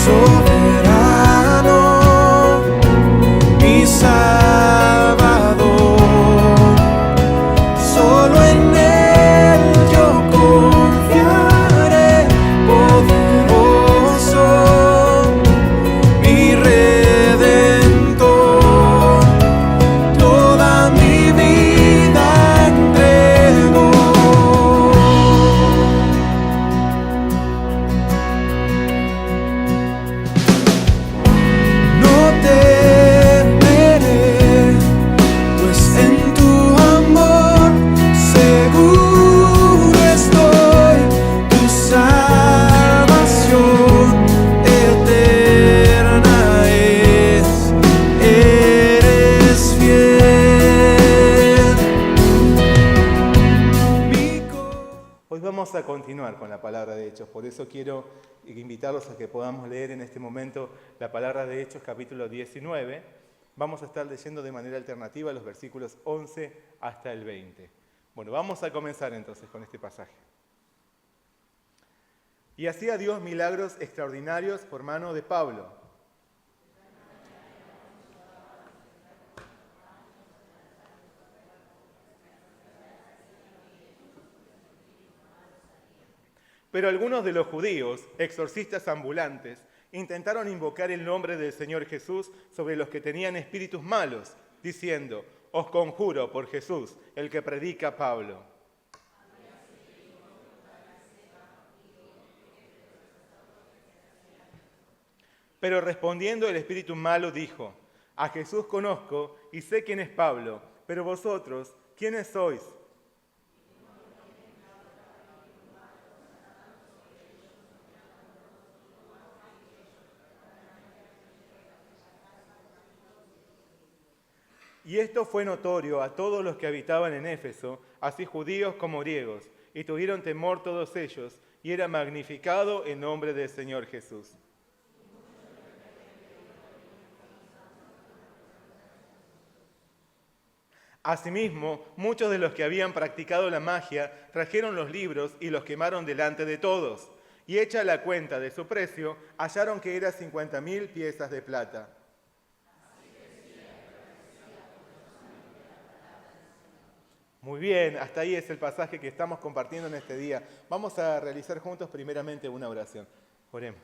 soberano, mi Salvador. Solo en Él yo confiaré, poderoso, mi Redentor. Toda mi vida entrego. No temeré, pues en tu amor seguro estoy. Tu salvación eterna es, eres fiel. Hoy vamos a continuar con la palabra de Hechos, por eso quiero invitarlos a que podamos leer en este momento la palabra de Hechos capítulo 19. Vamos a estar leyendo de manera alternativa los versículos 11 hasta el 20. Bueno, vamos a comenzar entonces con este pasaje. Y hacía Dios milagros extraordinarios por mano de Pablo. Pero algunos de los judíos, exorcistas ambulantes, intentaron invocar el nombre del Señor Jesús sobre los que tenían espíritus malos, diciendo: os conjuro por Jesús, el que predica Pablo. Pero respondiendo el espíritu malo dijo: a Jesús conozco y sé quién es Pablo, pero vosotros, ¿quiénes sois? Y esto fue notorio a todos los que habitaban en Éfeso, así judíos como griegos, y tuvieron temor todos ellos, y era magnificado el nombre del Señor Jesús. Asimismo, muchos de los que habían practicado la magia trajeron los libros y los quemaron delante de todos, y hecha la cuenta de su precio, hallaron que era 50.000 piezas de plata. Muy bien, hasta ahí es el pasaje que estamos compartiendo en este día. Vamos a realizar juntos primeramente una oración. Oremos.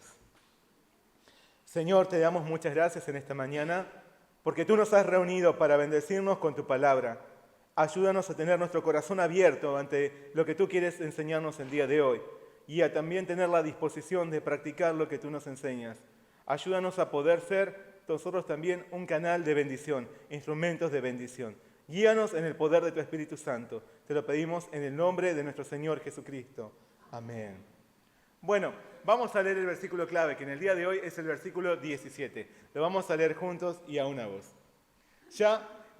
Señor, te damos muchas gracias en esta mañana porque tú nos has reunido para bendecirnos con tu palabra. Ayúdanos a tener nuestro corazón abierto ante lo que tú quieres enseñarnos el día de hoy y a también tener la disposición de practicar lo que tú nos enseñas. Ayúdanos a poder ser nosotros también un canal de bendición, instrumentos de bendición. Guíanos en el poder de tu Espíritu Santo. Te lo pedimos en el nombre de nuestro Señor Jesucristo. Amén. Bueno, vamos a leer el versículo clave, que en el día de hoy es el versículo 17. Lo vamos a leer juntos y a una voz.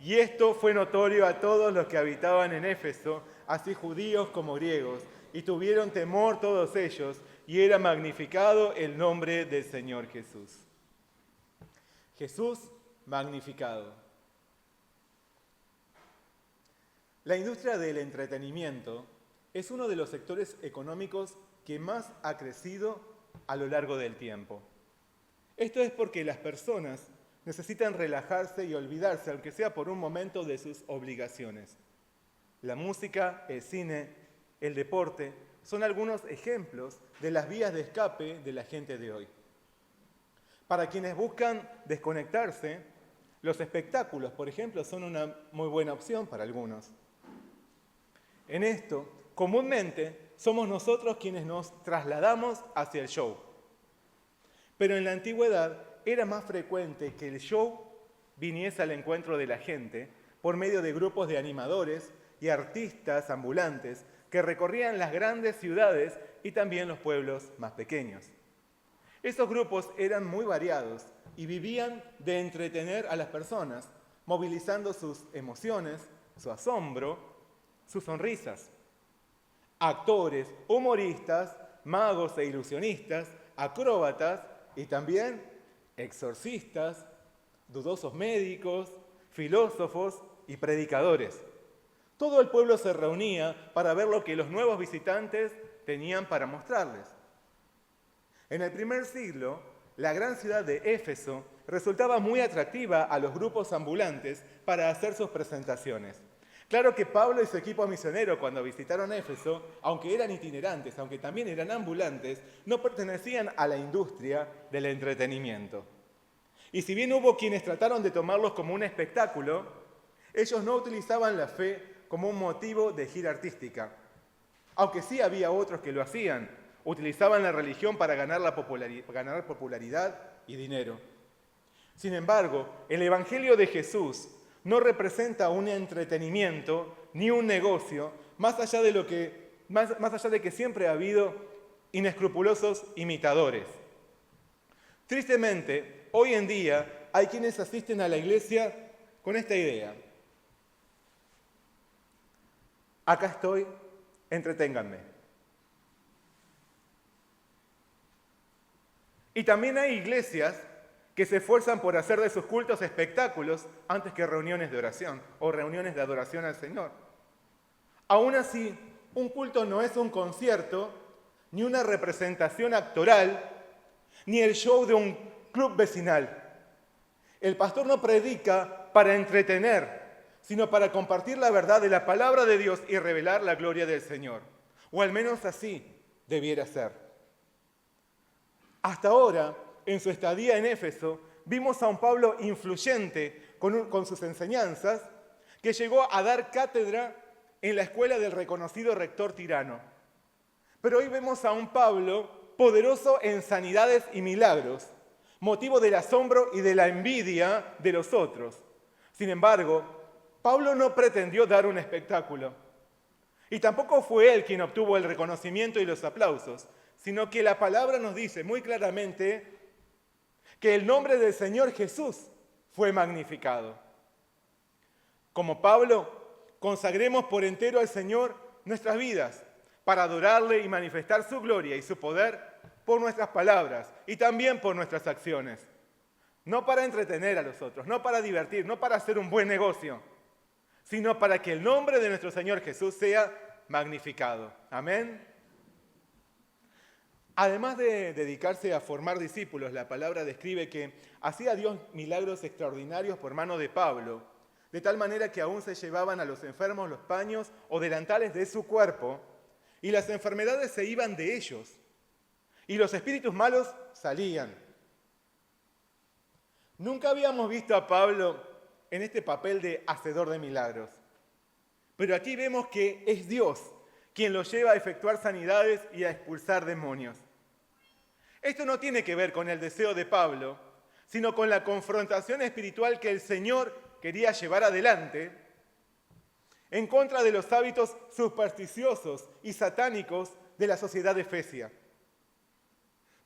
Y esto fue notorio a todos los que habitaban en Éfeso, así judíos como griegos, y tuvieron temor todos ellos, y era magnificado el nombre del Señor Jesús. Jesús magnificado. La industria del entretenimiento es uno de los sectores económicos que más ha crecido a lo largo del tiempo. Esto es porque las personas necesitan relajarse y olvidarse, aunque sea por un momento, de sus obligaciones. La música, el cine, el deporte son algunos ejemplos de las vías de escape de la gente de hoy. Para quienes buscan desconectarse, los espectáculos, por ejemplo, son una muy buena opción para algunos. En esto, comúnmente, somos nosotros quienes nos trasladamos hacia el show. Pero en la antigüedad era más frecuente que el show viniese al encuentro de la gente por medio de grupos de animadores y artistas ambulantes que recorrían las grandes ciudades y también los pueblos más pequeños. Esos grupos eran muy variados y vivían de entretener a las personas, movilizando sus emociones, su asombro, sus sonrisas. Actores, humoristas, magos e ilusionistas, acróbatas y también exorcistas, dudosos médicos, filósofos y predicadores. Todo el pueblo se reunía para ver lo que los nuevos visitantes tenían para mostrarles. En el primer siglo, la gran ciudad de Éfeso resultaba muy atractiva a los grupos ambulantes para hacer sus presentaciones. Claro que Pablo y su equipo misionero, cuando visitaron Éfeso, aunque eran itinerantes, aunque también eran ambulantes, no pertenecían a la industria del entretenimiento. Y si bien hubo quienes trataron de tomarlos como un espectáculo, ellos no utilizaban la fe como un motivo de gira artística. Aunque sí había otros que lo hacían, utilizaban la religión para ganar popularidad y dinero. Sin embargo, el Evangelio de Jesús no representa un entretenimiento ni un negocio, más allá de que siempre ha habido inescrupulosos imitadores. Tristemente, hoy en día hay quienes asisten a la iglesia con esta idea. Acá estoy, entreténganme. Y también hay iglesias que se esfuerzan por hacer de sus cultos espectáculos antes que reuniones de oración o reuniones de adoración al Señor. Aún así, un culto no es un concierto, ni una representación actoral, ni el show de un club vecinal. El pastor no predica para entretener, sino para compartir la verdad de la palabra de Dios y revelar la gloria del Señor. O al menos así debiera ser. Hasta ahora, en su estadía en Éfeso, vimos a un Pablo influyente con sus enseñanzas, que llegó a dar cátedra en la escuela del reconocido rector Tirano. Pero hoy vemos a un Pablo poderoso en sanidades y milagros, motivo del asombro y de la envidia de los otros. Sin embargo, Pablo no pretendió dar un espectáculo. Y tampoco fue él quien obtuvo el reconocimiento y los aplausos, sino que la palabra nos dice muy claramente que el nombre del Señor Jesús fue magnificado. Como Pablo, consagremos por entero al Señor nuestras vidas para adorarle y manifestar su gloria y su poder por nuestras palabras y también por nuestras acciones. No para entretener a los otros, no para divertir, no para hacer un buen negocio, sino para que el nombre de nuestro Señor Jesús sea magnificado. Amén. Además de dedicarse a formar discípulos, la palabra describe que hacía Dios milagros extraordinarios por mano de Pablo, de tal manera que aún se llevaban a los enfermos los paños o delantales de su cuerpo, y las enfermedades se iban de ellos, y los espíritus malos salían. Nunca habíamos visto a Pablo en este papel de hacedor de milagros, pero aquí vemos que es Dios quien lo lleva a efectuar sanidades y a expulsar demonios. Esto no tiene que ver con el deseo de Pablo, sino con la confrontación espiritual que el Señor quería llevar adelante en contra de los hábitos supersticiosos y satánicos de la sociedad efesia.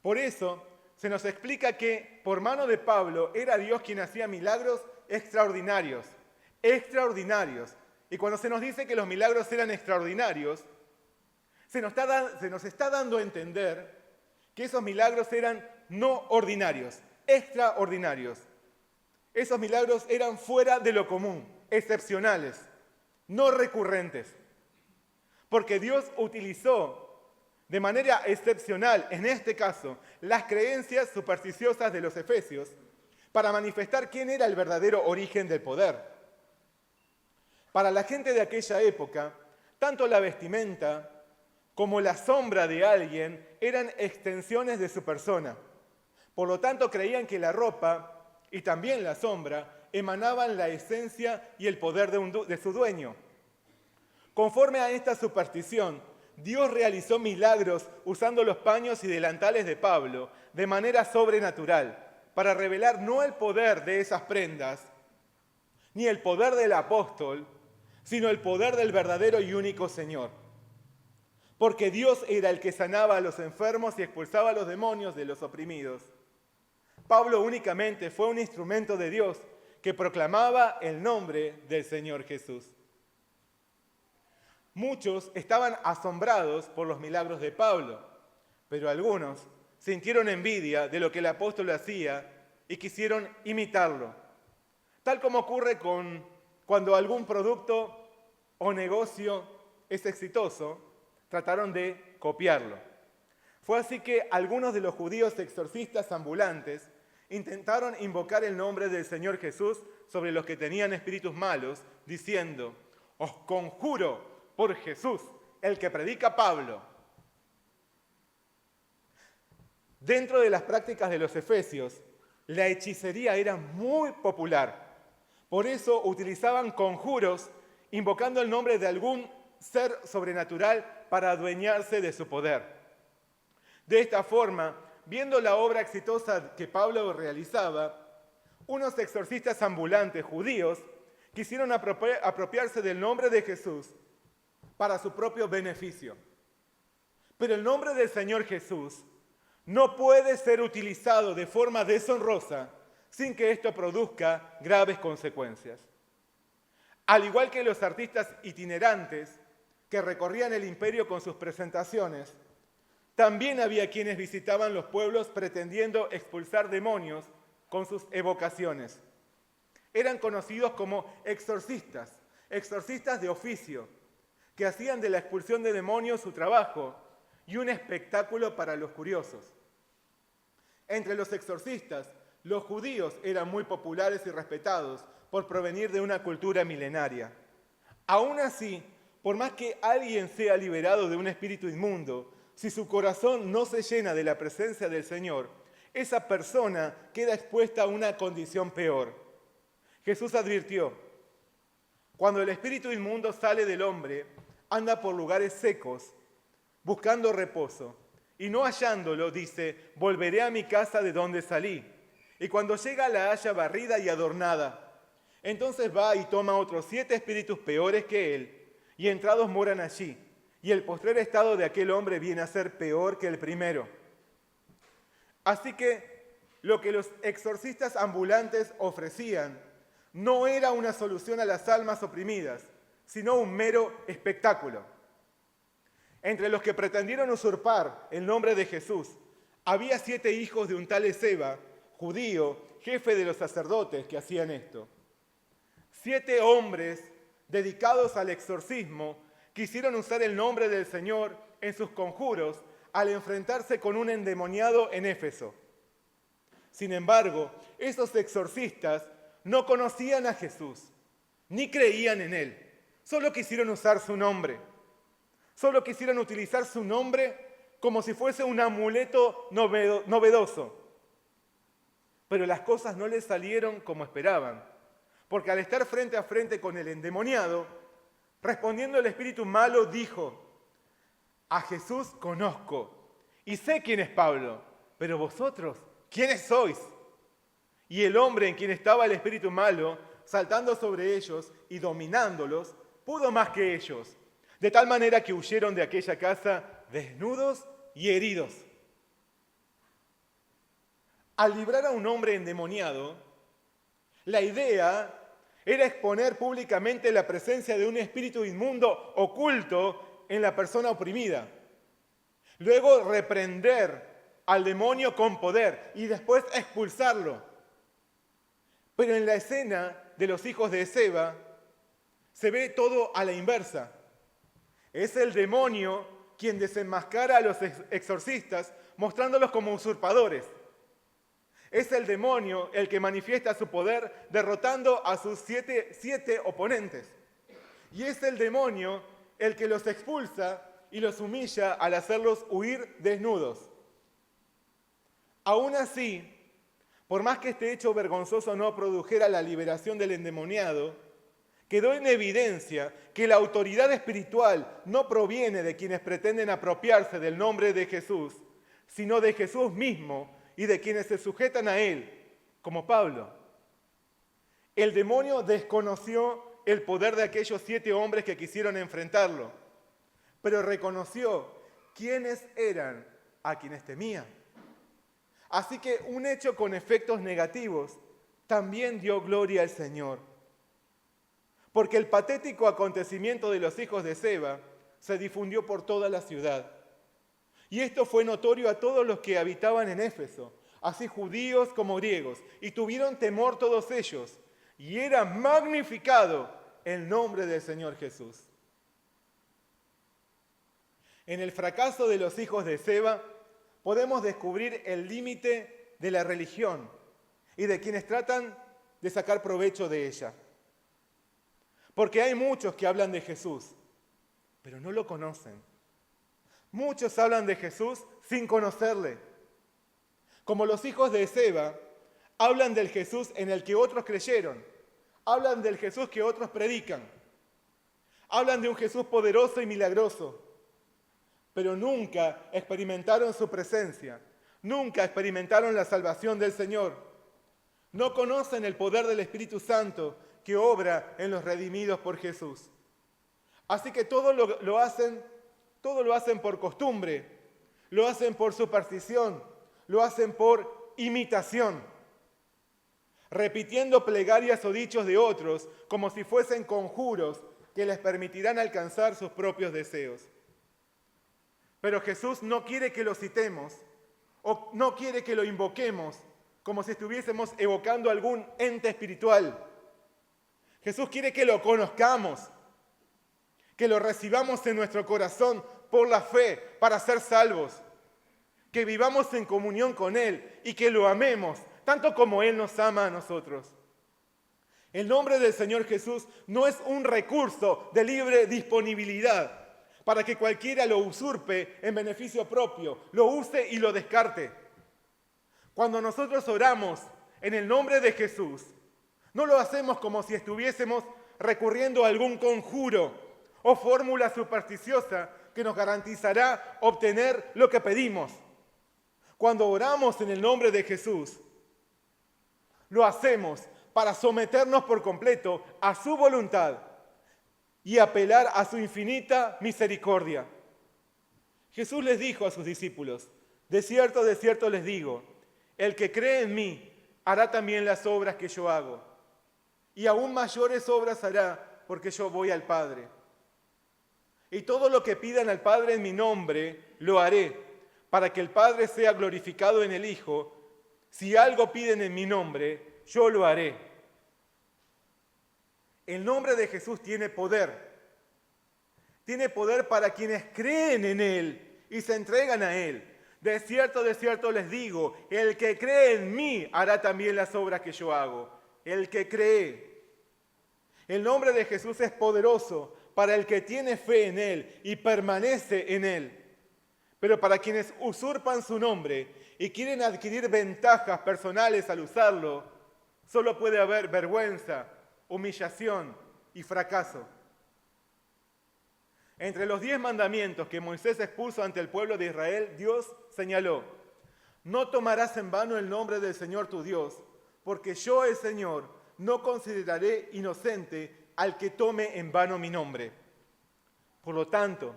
Por eso se nos explica que por mano de Pablo era Dios quien hacía milagros extraordinarios. Y cuando se nos dice que los milagros eran extraordinarios, se nos está dando a entender que esos milagros eran no ordinarios, extraordinarios. Esos milagros eran fuera de lo común, excepcionales, no recurrentes. Porque Dios utilizó de manera excepcional, en este caso, las creencias supersticiosas de los efesios para manifestar quién era el verdadero origen del poder. Para la gente de aquella época, tanto la vestimenta como la sombra de alguien eran extensiones de su persona. Por lo tanto, creían que la ropa y también la sombra emanaban la esencia y el poder de su dueño. Conforme a esta superstición, Dios realizó milagros usando los paños y delantales de Pablo de manera sobrenatural para revelar no el poder de esas prendas, ni el poder del apóstol, sino el poder del verdadero y único Señor. Porque Dios era el que sanaba a los enfermos y expulsaba a los demonios de los oprimidos. Pablo únicamente fue un instrumento de Dios que proclamaba el nombre del Señor Jesús. Muchos estaban asombrados por los milagros de Pablo, pero algunos sintieron envidia de lo que el apóstol hacía y quisieron imitarlo. Tal como ocurre cuando algún producto o negocio es exitoso, trataron de copiarlo. Fue así que algunos de los judíos exorcistas ambulantes intentaron invocar el nombre del Señor Jesús sobre los que tenían espíritus malos, diciendo: os conjuro por Jesús, el que predica Pablo. Dentro de las prácticas de los efesios, la hechicería era muy popular. Por eso utilizaban conjuros invocando el nombre de algún ser sobrenatural para adueñarse de su poder. De esta forma, viendo la obra exitosa que Pablo realizaba, unos exorcistas ambulantes judíos quisieron apropiarse del nombre de Jesús para su propio beneficio. Pero el nombre del Señor Jesús no puede ser utilizado de forma deshonrosa sin que esto produzca graves consecuencias. Al igual que los artistas itinerantes que recorrían el imperio con sus presentaciones, también había quienes visitaban los pueblos pretendiendo expulsar demonios con sus evocaciones. Eran conocidos como exorcistas de oficio, que hacían de la expulsión de demonios su trabajo y un espectáculo para los curiosos. Entre los exorcistas, los judíos eran muy populares y respetados por provenir de una cultura milenaria. Aún así, por más que alguien sea liberado de un espíritu inmundo, si su corazón no se llena de la presencia del Señor, esa persona queda expuesta a una condición peor. Jesús advirtió: cuando el espíritu inmundo sale del hombre, anda por lugares secos, buscando reposo, y no hallándolo, dice: volveré a mi casa de donde salí. Y cuando llega la halla barrida y adornada. Entonces va y toma otros 7 espíritus peores que él, y entrados moran allí. Y el postrer estado de aquel hombre viene a ser peor que el primero. Así que lo que los exorcistas ambulantes ofrecían no era una solución a las almas oprimidas, sino un mero espectáculo. Entre los que pretendieron usurpar el nombre de Jesús, había 7 hijos de un tal Esceva, judío, jefe de los sacerdotes que hacían esto. 7 hombres dedicados al exorcismo quisieron usar el nombre del Señor en sus conjuros al enfrentarse con un endemoniado en Éfeso. Sin embargo, esos exorcistas no conocían a Jesús, ni creían en Él. Solo quisieron usar su nombre. Solo quisieron utilizar su nombre como si fuese un amuleto novedoso. Pero las cosas no les salieron como esperaban, porque al estar frente a frente con el endemoniado, respondiendo el espíritu malo, dijo: a Jesús conozco y sé quién es Pablo, pero vosotros, ¿quiénes sois? Y el hombre en quien estaba el espíritu malo, saltando sobre ellos y dominándolos, pudo más que ellos, de tal manera que huyeron de aquella casa desnudos y heridos. Al librar a un hombre endemoniado, la idea era exponer públicamente la presencia de un espíritu inmundo oculto en la persona oprimida. Luego reprender al demonio con poder y después expulsarlo. Pero en la escena de los hijos de Esceva se ve todo a la inversa. Es el demonio quien desenmascara a los exorcistas mostrándolos como usurpadores. Es el demonio el que manifiesta su poder derrotando a sus siete oponentes. Y es el demonio el que los expulsa y los humilla al hacerlos huir desnudos. Aún así, por más que este hecho vergonzoso no produjera la liberación del endemoniado, quedó en evidencia que la autoridad espiritual no proviene de quienes pretenden apropiarse del nombre de Jesús, sino de Jesús mismo y de quienes se sujetan a Él, como Pablo. El demonio desconoció el poder de aquellos 7 hombres que quisieron enfrentarlo, pero reconoció quiénes eran a quienes temía. Así que un hecho con efectos negativos también dio gloria al Señor. Porque el patético acontecimiento de los hijos de Esceva se difundió por toda la ciudad. Y esto fue notorio a todos los que habitaban en Éfeso, así judíos como griegos, y tuvieron temor todos ellos, y era magnificado el nombre del Señor Jesús. En el fracaso de los hijos de Esceva podemos descubrir el límite de la religión y de quienes tratan de sacar provecho de ella. Porque hay muchos que hablan de Jesús, pero no lo conocen. Muchos hablan de Jesús sin conocerle. Como los hijos de Seba, hablan del Jesús en el que otros creyeron. Hablan del Jesús que otros predican. Hablan de un Jesús poderoso y milagroso. Pero nunca experimentaron su presencia. Nunca experimentaron la salvación del Señor. No conocen el poder del Espíritu Santo que obra en los redimidos por Jesús. Así que todo lo hacen por costumbre, lo hacen por superstición, lo hacen por imitación, repitiendo plegarias o dichos de otros como si fuesen conjuros que les permitirán alcanzar sus propios deseos. Pero Jesús no quiere que lo citemos o no quiere que lo invoquemos como si estuviésemos evocando algún ente espiritual. Jesús quiere que lo conozcamos, que lo recibamos en nuestro corazón por la fe para ser salvos, que vivamos en comunión con Él y que lo amemos, tanto como Él nos ama a nosotros. El nombre del Señor Jesús no es un recurso de libre disponibilidad para que cualquiera lo usurpe en beneficio propio, lo use y lo descarte. Cuando nosotros oramos en el nombre de Jesús, no lo hacemos como si estuviésemos recurriendo a algún conjuro o fórmula supersticiosa que nos garantizará obtener lo que pedimos. Cuando oramos en el nombre de Jesús, lo hacemos para someternos por completo a su voluntad y apelar a su infinita misericordia. Jesús les dijo a sus discípulos: de cierto les digo, el que cree en mí hará también las obras que yo hago, y aún mayores obras hará, porque yo voy al Padre. Y todo lo que pidan al Padre en mi nombre, lo haré, para que el Padre sea glorificado en el Hijo. Si algo piden en mi nombre, yo lo haré. El nombre de Jesús tiene poder. Tiene poder para quienes creen en Él y se entregan a Él. De cierto les digo, el que cree en mí hará también las obras que yo hago. El que cree. El nombre de Jesús es poderoso para el que tiene fe en Él y permanece en Él. Pero para quienes usurpan su nombre y quieren adquirir ventajas personales al usarlo, solo puede haber vergüenza, humillación y fracaso. Entre los 10 mandamientos que Moisés expuso ante el pueblo de Israel, Dios señaló: no tomarás en vano el nombre del Señor tu Dios, porque yo, el Señor, no consideraré inocente al que tome en vano mi nombre. Por lo tanto,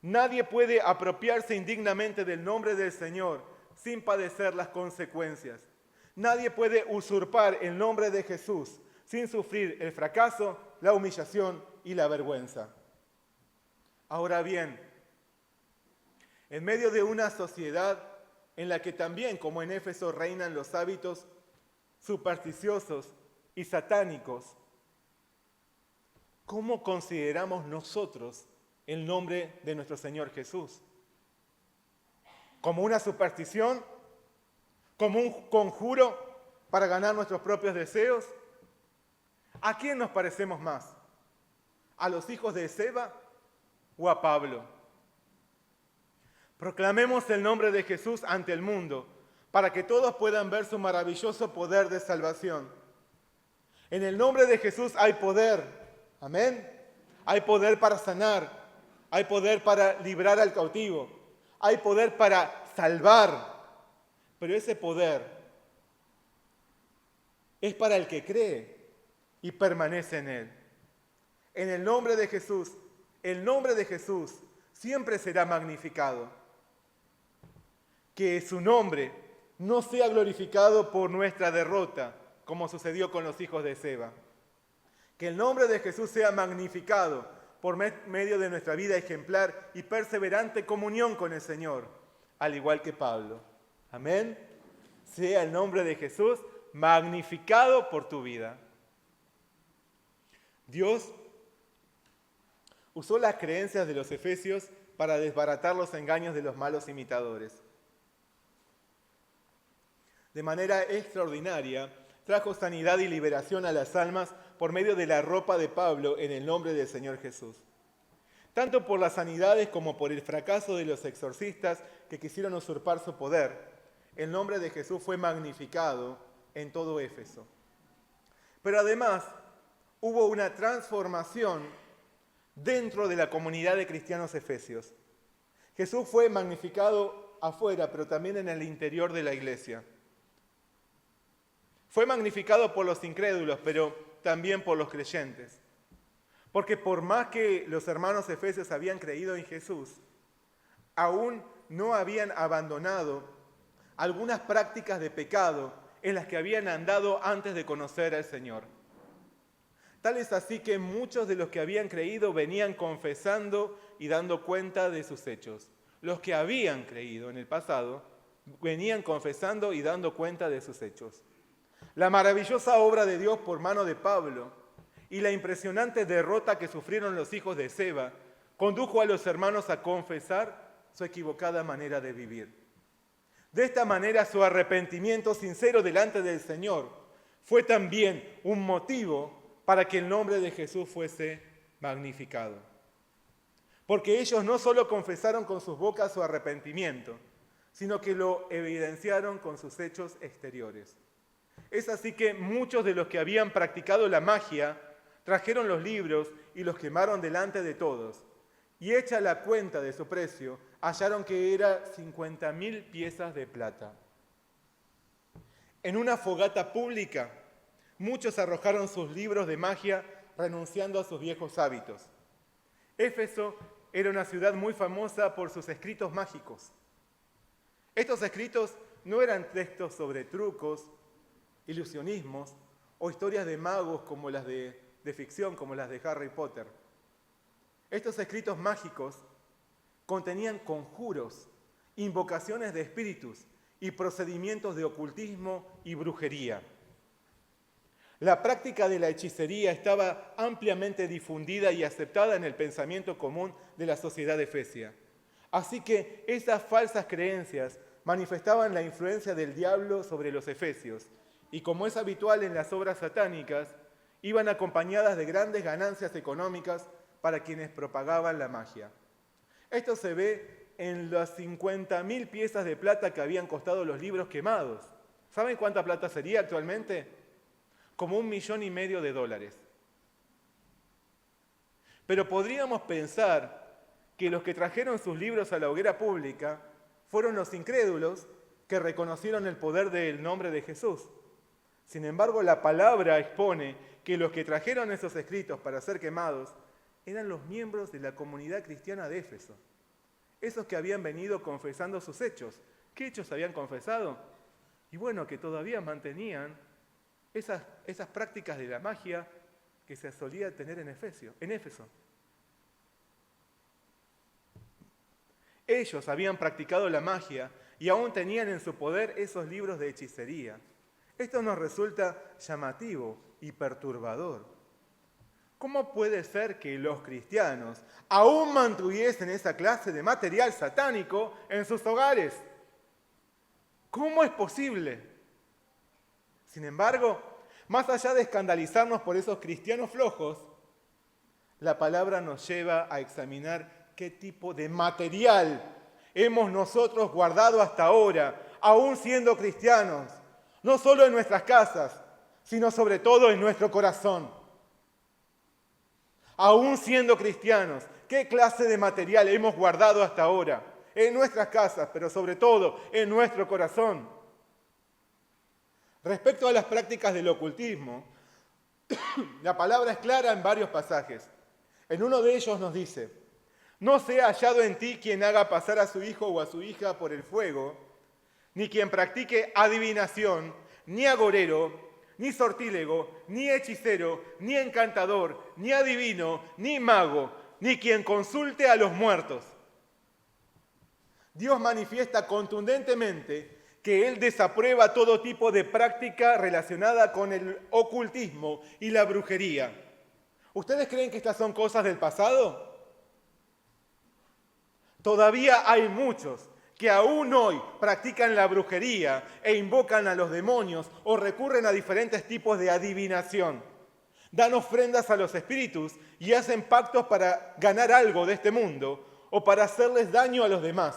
nadie puede apropiarse indignamente del nombre del Señor sin padecer las consecuencias. Nadie puede usurpar el nombre de Jesús sin sufrir el fracaso, la humillación y la vergüenza. Ahora bien, en medio de una sociedad en la que también, como en Éfeso, reinan los hábitos supersticiosos y satánicos, ¿cómo consideramos nosotros el nombre de nuestro Señor Jesús? ¿Como una superstición? ¿Como un conjuro para ganar nuestros propios deseos? ¿A quién nos parecemos más? ¿A los hijos de Seba o a Pablo? Proclamemos el nombre de Jesús ante el mundo para que todos puedan ver su maravilloso poder de salvación. En el nombre de Jesús hay poder. Amén. Hay poder para sanar. Hay poder para librar al cautivo. Hay poder para salvar. Pero ese poder es para el que cree y permanece en él. En el nombre de Jesús, el nombre de Jesús siempre será magnificado. Que su nombre no sea glorificado por nuestra derrota, como sucedió con los hijos de Seba. Que el nombre de Jesús sea magnificado por medio de nuestra vida ejemplar y perseverante comunión con el Señor, al igual que Pablo. Amén. Sea el nombre de Jesús magnificado por tu vida. Dios usó las creencias de los efesios para desbaratar los engaños de los malos imitadores. De manera extraordinaria, trajo sanidad y liberación a las almas por medio de la ropa de Pablo en el nombre del Señor Jesús. Tanto por las sanidades como por el fracaso de los exorcistas que quisieron usurpar su poder, el nombre de Jesús fue magnificado en todo Éfeso. Pero además, hubo una transformación dentro de la comunidad de cristianos efesios. Jesús fue magnificado afuera, pero también en el interior de la iglesia. Fue magnificado por los incrédulos, pero también por los creyentes. Porque por más que los hermanos efesios habían creído en Jesús, aún no habían abandonado algunas prácticas de pecado en las que habían andado antes de conocer al Señor. Tal es así que muchos de los que habían creído venían confesando y dando cuenta de sus hechos. Los que habían creído en el pasado venían confesando y dando cuenta de sus hechos. La maravillosa obra de Dios por mano de Pablo y la impresionante derrota que sufrieron los hijos de Seba condujo a los hermanos a confesar su equivocada manera de vivir. De esta manera, su arrepentimiento sincero delante del Señor fue también un motivo para que el nombre de Jesús fuese magnificado. Porque ellos no solo confesaron con sus bocas su arrepentimiento, sino que lo evidenciaron con sus hechos exteriores. Es así que muchos de los que habían practicado la magia trajeron los libros y los quemaron delante de todos. Y hecha la cuenta de su precio, hallaron que era 50.000 piezas de plata. En una fogata pública, muchos arrojaron sus libros de magia renunciando a sus viejos hábitos. Éfeso era una ciudad muy famosa por sus escritos mágicos. Estos escritos no eran textos sobre trucos, ilusionismos o historias de magos como las de ficción, como las de Harry Potter. Estos escritos mágicos contenían conjuros, invocaciones de espíritus y procedimientos de ocultismo y brujería. La práctica de la hechicería estaba ampliamente difundida y aceptada en el pensamiento común de la sociedad efesia. Así que esas falsas creencias manifestaban la influencia del diablo sobre los efesios y, como es habitual en las obras satánicas, iban acompañadas de grandes ganancias económicas para quienes propagaban la magia. Esto se ve en las 50.000 piezas de plata que habían costado los libros quemados. ¿Saben cuánta plata sería actualmente? Como $1,5 millones. Pero podríamos pensar que los que trajeron sus libros a la hoguera pública fueron los incrédulos que reconocieron el poder del nombre de Jesús. Sin embargo, la palabra expone que los que trajeron esos escritos para ser quemados eran los miembros de la comunidad cristiana de Éfeso. Esos que habían venido confesando sus hechos. ¿Qué hechos habían confesado? Y bueno, que todavía mantenían esas prácticas de la magia que se solía tener en Éfeso. Ellos habían practicado la magia y aún tenían en su poder esos libros de hechicería. Esto nos resulta llamativo y perturbador. ¿Cómo puede ser que los cristianos aún mantuviesen esa clase de material satánico en sus hogares? ¿Cómo es posible? Sin embargo, más allá de escandalizarnos por esos cristianos flojos, la palabra nos lleva a examinar qué tipo de material hemos nosotros guardado hasta ahora, aún siendo cristianos, no solo en nuestras casas, sino sobre todo en nuestro corazón. Aún siendo cristianos, ¿qué clase de material hemos guardado hasta ahora? En nuestras casas, pero sobre todo en nuestro corazón. Respecto a las prácticas del ocultismo, la palabra es clara en varios pasajes. En uno de ellos nos dice: no sea hallado en ti quien haga pasar a su hijo o a su hija por el fuego, ni quien practique adivinación, ni agorero, ni sortílego, ni hechicero, ni encantador, ni adivino, ni mago, ni quien consulte a los muertos. Dios manifiesta contundentemente que Él desaprueba todo tipo de práctica relacionada con el ocultismo y la brujería. ¿Ustedes creen que estas son cosas del pasado? Todavía hay muchos que aún hoy practican la brujería e invocan a los demonios o recurren a diferentes tipos de adivinación. Dan ofrendas a los espíritus y hacen pactos para ganar algo de este mundo o para hacerles daño a los demás.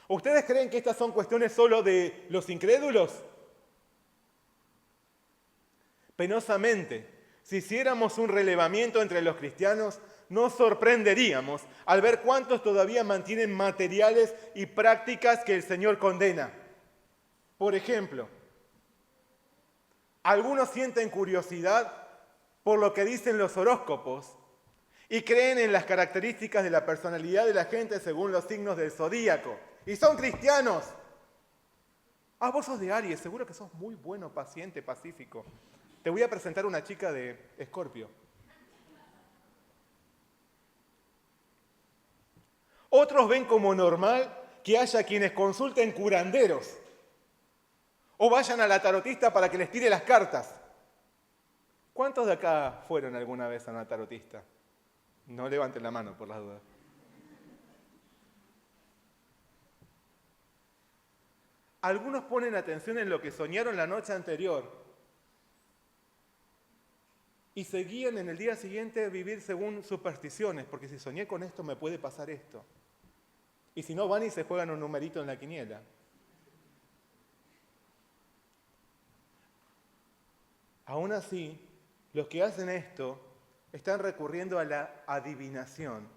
¿Ustedes creen que estas son cuestiones solo de los incrédulos? Penosamente, si hiciéramos un relevamiento entre los cristianos, nos sorprenderíamos al ver cuántos todavía mantienen materiales y prácticas que el Señor condena. Por ejemplo, algunos sienten curiosidad por lo que dicen los horóscopos y creen en las características de la personalidad de la gente según los signos del zodíaco. Y son cristianos. Ah, vos sos de Aries, seguro que sos muy bueno, paciente, pacífico. Te voy a presentar una chica de Escorpio. Otros ven como normal que haya quienes consulten curanderos o vayan a la tarotista para que les tire las cartas. ¿Cuántos de acá fueron alguna vez a una tarotista? No levanten la mano por las dudas. Algunos ponen atención en lo que soñaron la noche anterior y se guían en el día siguiente a vivir según supersticiones, porque si soñé con esto me puede pasar esto. Y si no, van y se juegan un numerito en la quiniela. Aún así, los que hacen esto están recurriendo a la adivinación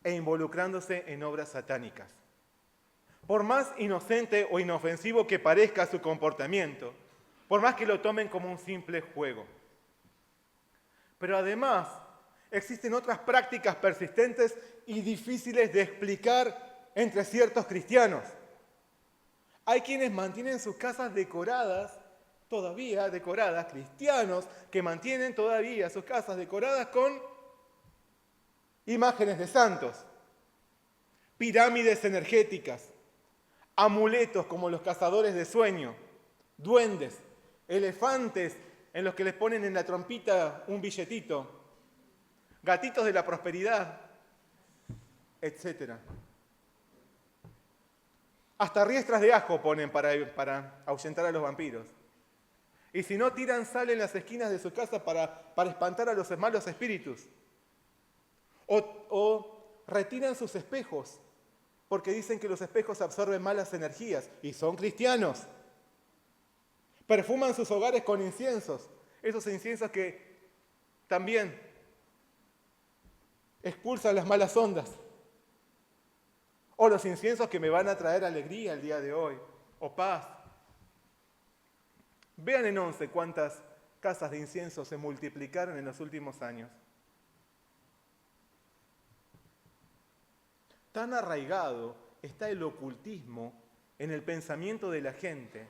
e involucrándose en obras satánicas. Por más inocente o inofensivo que parezca su comportamiento, por más que lo tomen como un simple juego. Pero además, existen otras prácticas persistentes y difíciles de explicar entre ciertos cristianos. Hay quienes mantienen sus casas decoradas, todavía decoradas, cristianos que mantienen todavía sus casas decoradas con imágenes de santos, pirámides energéticas, amuletos como los cazadores de sueño, duendes, elefantes en los que les ponen en la trompita un billetito, gatitos de la prosperidad, etc. Hasta riestras de ajo ponen para ahuyentar a los vampiros. Y si no, tiran sal en las esquinas de su casa para espantar a los malos espíritus. O retiran sus espejos, porque dicen que los espejos absorben malas energías, y son cristianos. Perfuman sus hogares con inciensos, esos inciensos que también expulsan las malas ondas. O los inciensos que me van a traer alegría el día de hoy, o paz. Vean en 11 cuántas casas de incienso se multiplicaron en los últimos años. Tan arraigado está el ocultismo en el pensamiento de la gente,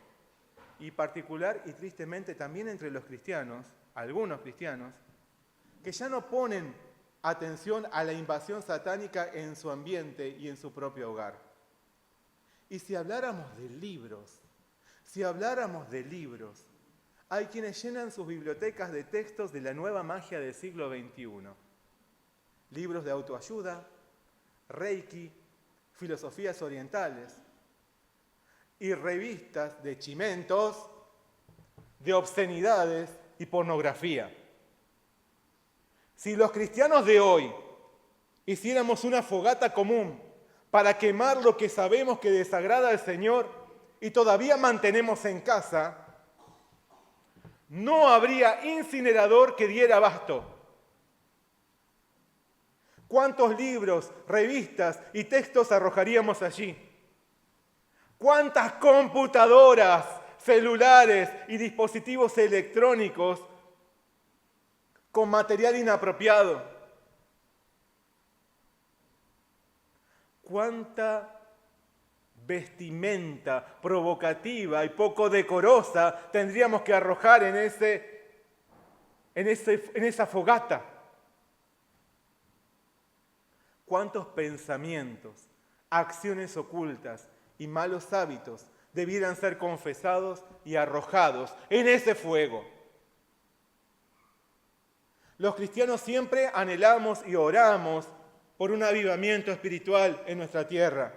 y particular y tristemente también entre los cristianos, algunos cristianos, que ya no ponen atención a la invasión satánica en su ambiente y en su propio hogar. Y si habláramos de libros, hay quienes llenan sus bibliotecas de textos de la nueva magia del siglo XXI. Libros de autoayuda, Reiki, filosofías orientales y revistas de chimentos, de obscenidades y pornografía. Si los cristianos de hoy hiciéramos una fogata común para quemar lo que sabemos que desagrada al Señor y todavía mantenemos en casa, no habría incinerador que diera abasto. ¿Cuántos libros, revistas y textos arrojaríamos allí? ¿Cuántas computadoras, celulares y dispositivos electrónicos con material inapropiado? ¿Cuánta vestimenta provocativa y poco decorosa tendríamos que arrojar en esa fogata? ¿Cuántos pensamientos, acciones ocultas y malos hábitos debieran ser confesados y arrojados en ese fuego? Los cristianos siempre anhelamos y oramos por un avivamiento espiritual en nuestra tierra.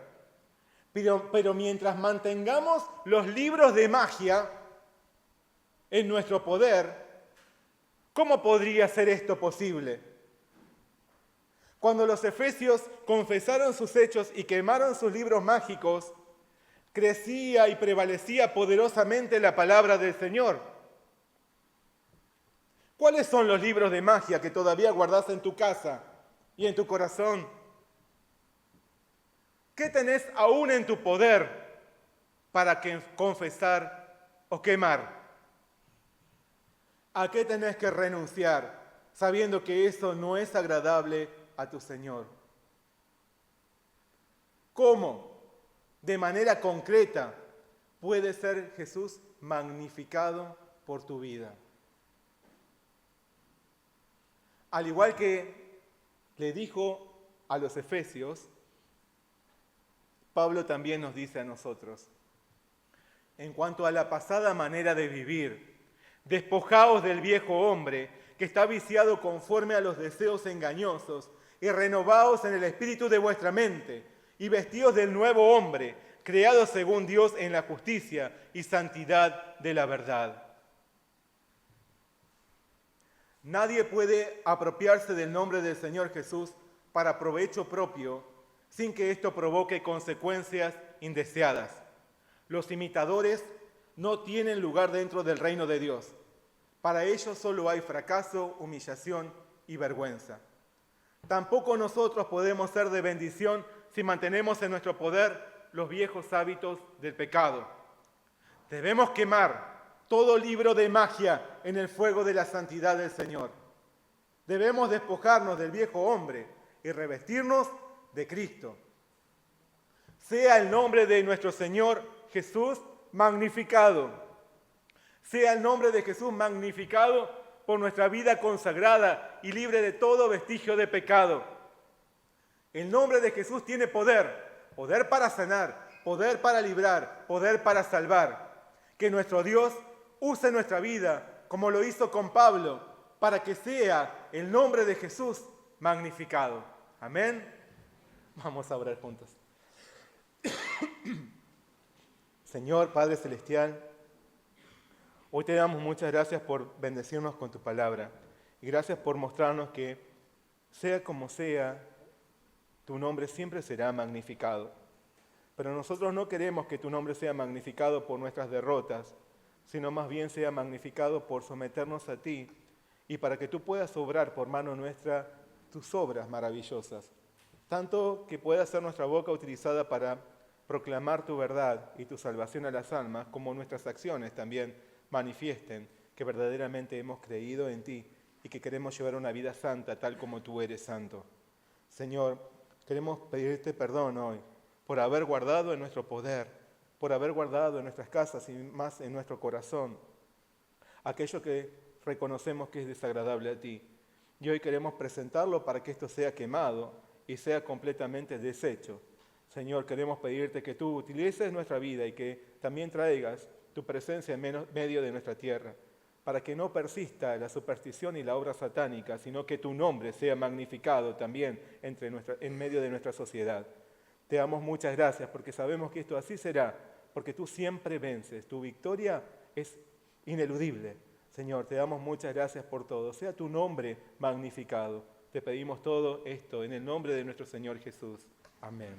Pero mientras mantengamos los libros de magia en nuestro poder, ¿cómo podría ser esto posible? Cuando los efesios confesaron sus hechos y quemaron sus libros mágicos, crecía y prevalecía poderosamente la palabra del Señor. ¿Cuáles son los libros de magia que todavía guardas en tu casa y en tu corazón? ¿Qué tenés aún en tu poder para confesar o quemar? ¿A qué tenés que renunciar sabiendo que eso no es agradable a tu Señor? ¿Cómo, de manera concreta, puede ser Jesús magnificado por tu vida? Al igual que le dijo a los efesios, Pablo también nos dice a nosotros, en cuanto a la pasada manera de vivir, despojaos del viejo hombre que está viciado conforme a los deseos engañosos y renovaos en el espíritu de vuestra mente y vestíos del nuevo hombre, creado según Dios en la justicia y santidad de la verdad. Nadie puede apropiarse del nombre del Señor Jesús para provecho propio sin que esto provoque consecuencias indeseadas. Los imitadores no tienen lugar dentro del reino de Dios. Para ellos solo hay fracaso, humillación y vergüenza. Tampoco nosotros podemos ser de bendición si mantenemos en nuestro poder los viejos hábitos del pecado. Debemos quemar todo libro de magia en el fuego de la santidad del Señor. Debemos despojarnos del viejo hombre y revestirnos de Cristo. Sea el nombre de nuestro Señor Jesús magnificado. Sea el nombre de Jesús magnificado por nuestra vida consagrada y libre de todo vestigio de pecado. El nombre de Jesús tiene poder, poder para sanar, poder para librar, poder para salvar. Que nuestro Dios use nuestra vida, como lo hizo con Pablo, para que sea el nombre de Jesús magnificado. Amén. Vamos a orar juntos. Señor Padre Celestial, hoy te damos muchas gracias por bendecirnos con tu palabra y gracias por mostrarnos que, sea como sea, tu nombre siempre será magnificado. Pero nosotros no queremos que tu nombre sea magnificado por nuestras derrotas, sino más bien sea magnificado por someternos a ti y para que tú puedas obrar por mano nuestra tus obras maravillosas. Tanto que pueda ser nuestra boca utilizada para proclamar tu verdad y tu salvación a las almas, como nuestras acciones también manifiesten que verdaderamente hemos creído en ti y que queremos llevar una vida santa tal como tú eres santo. Señor, queremos pedirte perdón hoy por haber guardado en nuestro poder, por haber guardado en nuestras casas y más en nuestro corazón aquello que reconocemos que es desagradable a ti. Y hoy queremos presentarlo para que esto sea quemado y sea completamente deshecho. Señor, queremos pedirte que tú utilices nuestra vida y que también traigas tu presencia en medio de nuestra tierra, para que no persista la superstición y la obra satánica, sino que tu nombre sea magnificado también en medio de nuestra sociedad. Te damos muchas gracias porque sabemos que esto así será, porque tú siempre vences, tu victoria es ineludible. Señor, te damos muchas gracias por todo. Sea tu nombre magnificado. Te pedimos todo esto en el nombre de nuestro Señor Jesús. Amén.